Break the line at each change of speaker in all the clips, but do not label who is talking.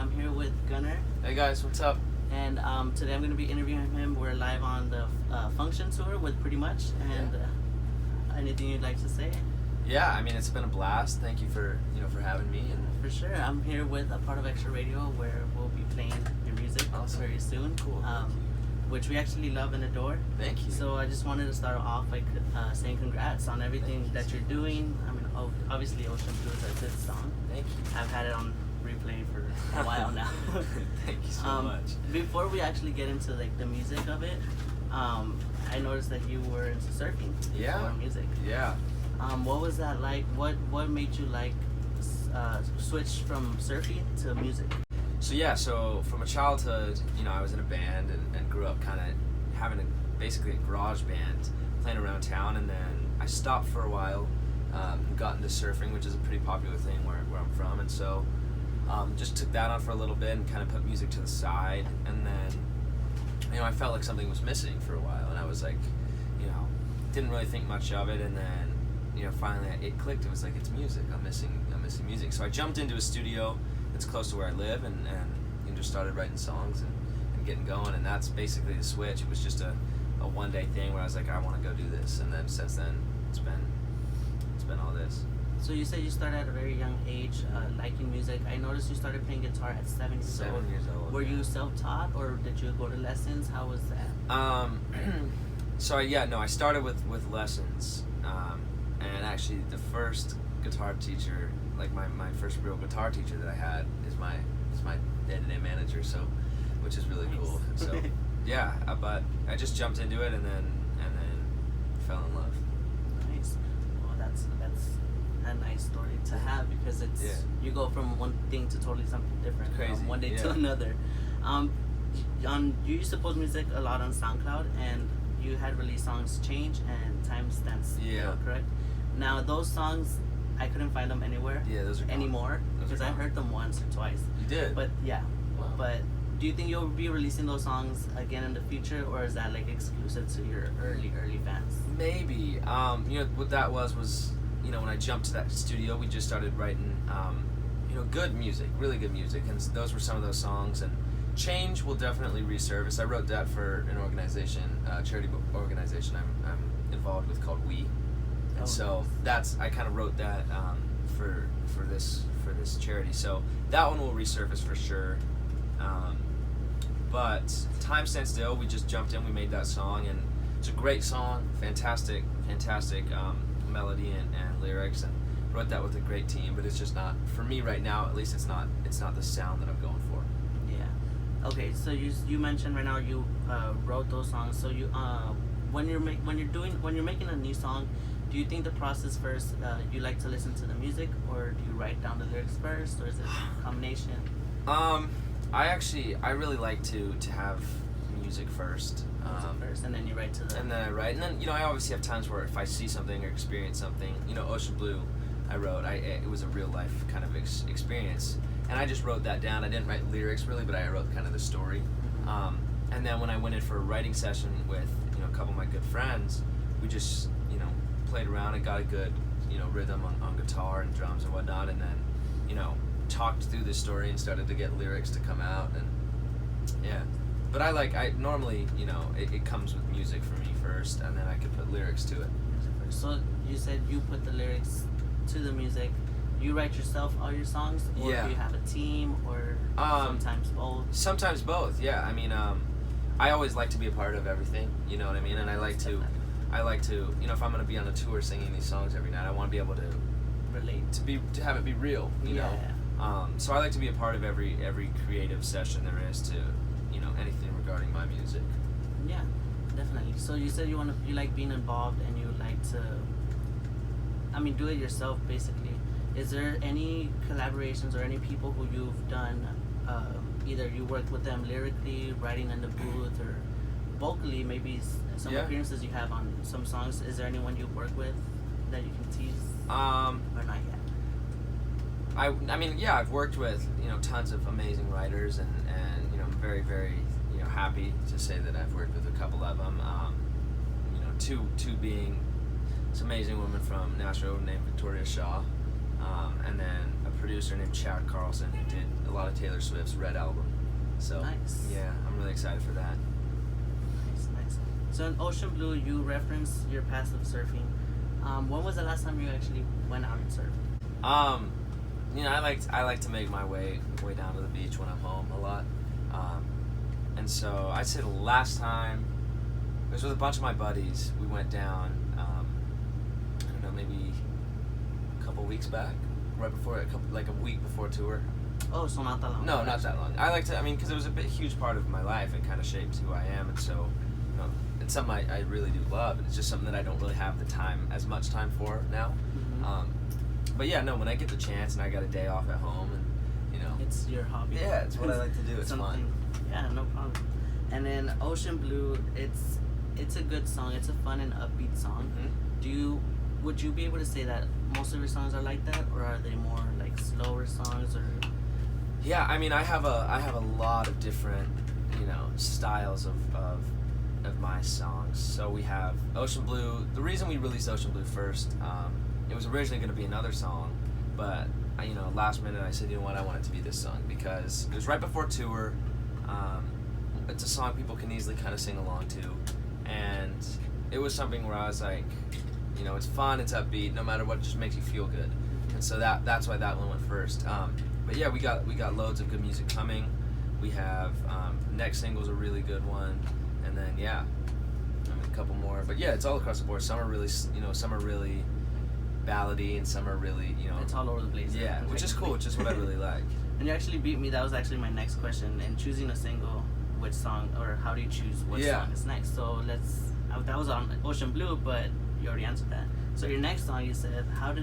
I'm here with Gunnar,
Hey guys, what's up?
and today I'm going to be interviewing him. We're live on the function tour with Pretty Much, and anything you'd like to say?
Yeah, I mean it's been a blast. Thank you for having me. And
For sure. I'm here with a part of Extra Radio where we'll be playing your music
Awesome.
very soon.
Cool.
Which we actually love and adore.
Thank you.
So I just wanted to start off by saying congrats on everything that you're doing. I mean, obviously Ocean Blue is a good song.
Thank you.
I've had it on replay for a while now.
Thank you so much.
Before we actually get into like the music of it, I noticed that you were into surfing.
Yeah.
Before music.
Yeah.
What was that like? What made you like switch from surfing to music?
So from a childhood, I was in a band and grew up kind of having basically a garage band playing around town, and then I stopped for a while, got into surfing, which is a pretty popular thing where I'm from, and so just took that on for a little bit and kind of put music to the side, and then I felt like something was missing for a while, and I was like, didn't really think much of it, and then finally it clicked. It was like, it's music. I'm missing music. So I jumped into a studio that's close to where I live, and just started writing songs and getting going, and that's basically the switch. It was just a one-day thing where I was like, I want to go do this, and then since then it's been all this.
So you said you started at a very young age liking music. I noticed you started playing guitar at 7 years old.
7 years old.
Were you self-taught, or did you go to lessons? How was that?
So I started with lessons, and actually the first guitar teacher, like my first real guitar teacher that I had, is my day-to-day manager. So, which is really
Nice.
cool. So yeah, but I just jumped into it and then fell in love.
Nice. Well, that's a nice story to have, because it's you go from one thing to totally something different.
Crazy.
From one day to another. You used to post music a lot on SoundCloud, and you had released songs Change and Time Stands Still,
Yeah.
correct? Now those songs, I couldn't find them anywhere
Yeah, those are gone.
anymore,
Those are
because I
gone.
heard them once or twice.
You did.
But yeah,
Wow.
but do you think you'll be releasing those songs again in the future, or is that like exclusive to your early fans?
Maybe. What that was when I jumped to that studio, we just started writing, good music, really good music, and those were some of those songs. And Change will definitely resurface. I wrote that for an organization, charity organization I'm involved with called We, and so I kind of wrote that for this charity. So that one will resurface for sure. But Time Stands Still, we just jumped in, we made that song, and it's a great song, fantastic melody and lyrics, and wrote that with a great team. But it's just not, for me right now, at least it's not the sound that I'm going for.
Yeah. Okay. So you mentioned right now you wrote those songs. So you when you're making a new song, do you think the process first you like to listen to the music, or do you write down the lyrics first, or is it a combination?
I really like to have music first.
First, and then you write to the.
And then I write, and then I obviously have times where if I see something or experience something, Ocean Blue, I wrote. It was a real life kind of experience, and I just wrote that down. I didn't write lyrics really, but I wrote kind of the story. And then when I went in for a writing session with a couple of my good friends, we just played around and got a good rhythm on guitar and drums and whatnot, and then talked through the story and started to get lyrics to come out, and yeah. But I normally, it comes with music for me first, and then I could put lyrics to it.
So you said you put the lyrics to the music. You write yourself all your songs, or
Yeah.
do you have a team, or sometimes both?
Sometimes both, yeah. I mean, I always like to be a part of everything, you know what I mean? And I like to, if I'm gonna be on a tour singing these songs every night, I want to be able to
Relate.
to have it be real, you know. So I like to be a part of every creative session there is to, anything regarding my music.
Yeah, definitely. So you said you like being involved, and you like to, do it yourself basically. Is there any collaborations or any people who you've done, either you worked with them lyrically, writing in the booth, or vocally, maybe some appearances you have on some songs? Is there anyone you work with that you can tease? Or not yet?
I've worked with tons of amazing writers, and I'm very, very happy to say that I've worked with a couple of them. Two being this amazing woman from Nashville named Victoria Shaw, and then a producer named Chad Carlson, who did a lot of Taylor Swift's Red album. So
Nice.
yeah, I'm really excited for that.
Nice. So in Ocean Blue, you referenced your passive surfing. When was the last time you actually went out and surfed?
You know, I like to make my way down to the beach when I'm home a lot. And so I'd say the last time it was with a bunch of my buddies. We went down, I don't know, maybe a couple weeks back, right before like a week before tour.
Oh, so not that long.
No, not that long. I like to, I mean, because it was a huge part of my life. It kind of shaped who I am, and so, you know, it's something I really do love. And it's just something that I don't really have as much time for now.
Mm-hmm.
But yeah, no, when I get the chance and I got a day off at home, and you know,
It's your hobby.
yeah, it's what I like to do. It's fun.
Yeah, no problem. And then Ocean Blue, it's a good song. It's a fun and upbeat song.
Mm-hmm.
Would you be able to say that most of your songs are like that, or are they more like slower songs, or?
Yeah, I mean, I have a lot of different, you know, styles of my songs. So we have Ocean Blue. The reason we released Ocean Blue first, it was originally going to be another song, but you know, last minute I said, you know what, I want it to be this song because it was right before tour. It's a song people can easily kind of sing along to, and it was something where I was like, you know, it's fun, it's upbeat, no matter what, it just makes you feel good, and so that's why that one went first. But yeah, we got loads of good music coming. We have next single's a really good one, and then yeah, I mean, a couple more. But yeah, it's all across the board. Some are really, you know, some are really ballady, and some are really, you know,
It's all over the place.
yeah, which is cool, which is what I really like.
And you actually beat me. That was actually my next question. In choosing a single, which song, or how do you choose which song is next? So that was on Ocean Blue, but you already answered that. So your next song, you said, how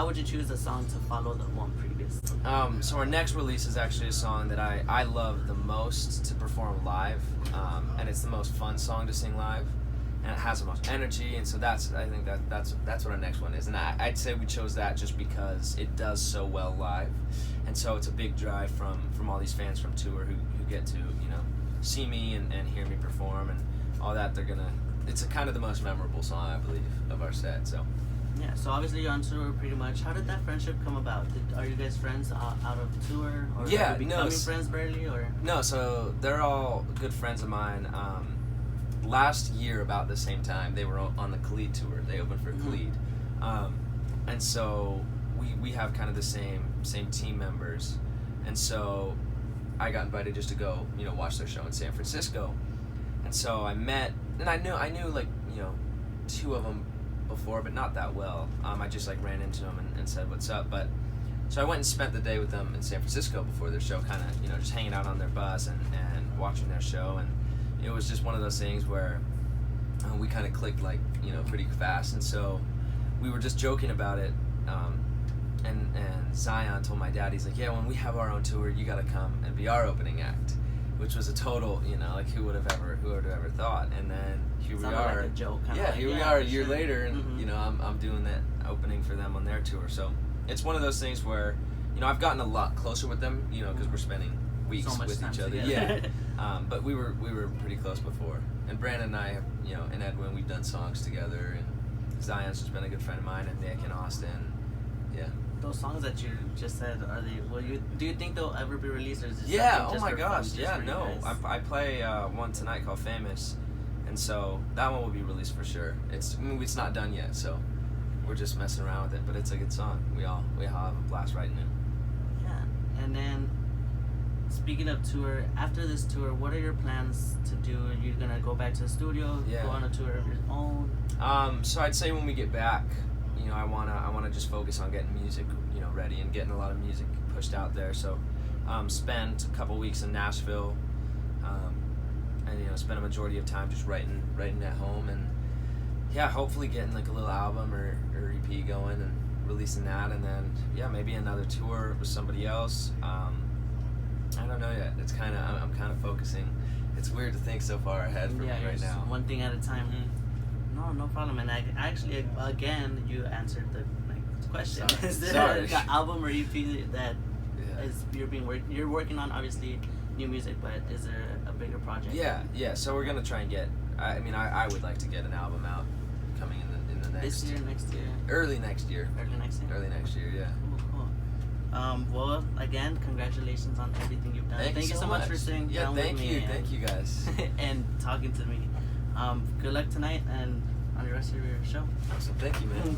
would you choose a song to follow the one previous?
So our next release is actually a song that I love the most to perform live, and it's the most fun song to sing live, and it has the most energy, and so that's what our next one is. And I'd say we chose that just because it does so well live, and so it's a big drive from all these fans from tour who get to, you know, see me and hear me perform and all that. It's kind of the most memorable song, I believe, of our set. So
yeah, so obviously you're on tour pretty much. How did that friendship come about? Are you guys friends out of tour, or
yeah,
are you becoming friends barely, or?
No, so they're all good friends of mine. Last year, about the same time, they were on the Khalid tour. They opened for Khalid, and so we have kind of the same team members, and so I got invited just to go, you know, watch their show in San Francisco, and so I met, and I knew like, you know, two of them before, but not that well. I just like ran into them and said what's up, but so I went and spent the day with them in San Francisco before their show, kind of, you know, just hanging out on their bus and watching their show, and it was just one of those things where we kind of clicked, like, you know, pretty fast, and so we were just joking about it, and Zion told my dad, he's like, yeah, when we have our own tour, you gotta come and be our opening act, which was a total, you know, like, who would have ever thought. And then here we are,
like a joke,
here we are a year later, and you know, I'm doing that opening for them on their tour. So it's one of those things where, you know, I've gotten a lot closer with them, you know, because we're spending weeks
so
with each other.
Together.
Yeah. But we were pretty close before. And Brandon and I have, you know, and Edwin, we've done songs together, and Zion's just been a good friend of mine, and Nick and Austin. Yeah.
Those songs that you just said, do you think they'll ever be released, or is this
Yeah,
something
oh
just
my
for fun,
gosh,
just
yeah,
for you
no.
guys?
I play one tonight called Famous, and so that one will be released for sure. It's not done yet, so we're just messing around with it, but it's a good song. We all have a blast writing it.
Yeah, and then speaking of tour, after this tour, what are your plans to do? Are you gonna go back to the studio, go on a tour of your own?
So I'd say when we get back, you know, I wanna just focus on getting music, you know, ready and getting a lot of music pushed out there. So spend a couple weeks in Nashville, and, you know, spend a majority of time just writing at home, and yeah, hopefully getting like a little album or EP going and releasing that, and then yeah, maybe another tour with somebody else. I don't know yet. It's kind of, I'm kind of focusing. It's weird to think so far ahead for me right now.
One thing at a time.
Mm-hmm.
No problem. And I actually, again, you answered the question. Is there
Sorry.
an album or EP that is you're working on? Obviously, new music, but is there a bigger project?
Yeah. So we're gonna try and get. I mean, I would like to get an album out coming in the next.
This year, next year.
Early next year.
Early next year.
Early next year. Yeah.
Cool. Well, again, congratulations on everything you've done.
Thank you so
much for
much.
sitting down with me.
Thank you guys.
And talking to me. Good luck tonight and on the rest of your show.
Awesome. Thank you, man.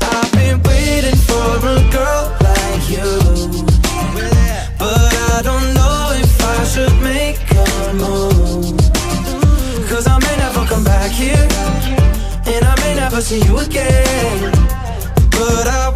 I've been waiting for a girl like you, but I don't know if I should make a move, 'cause I may never come back here, and I may never see you again, but I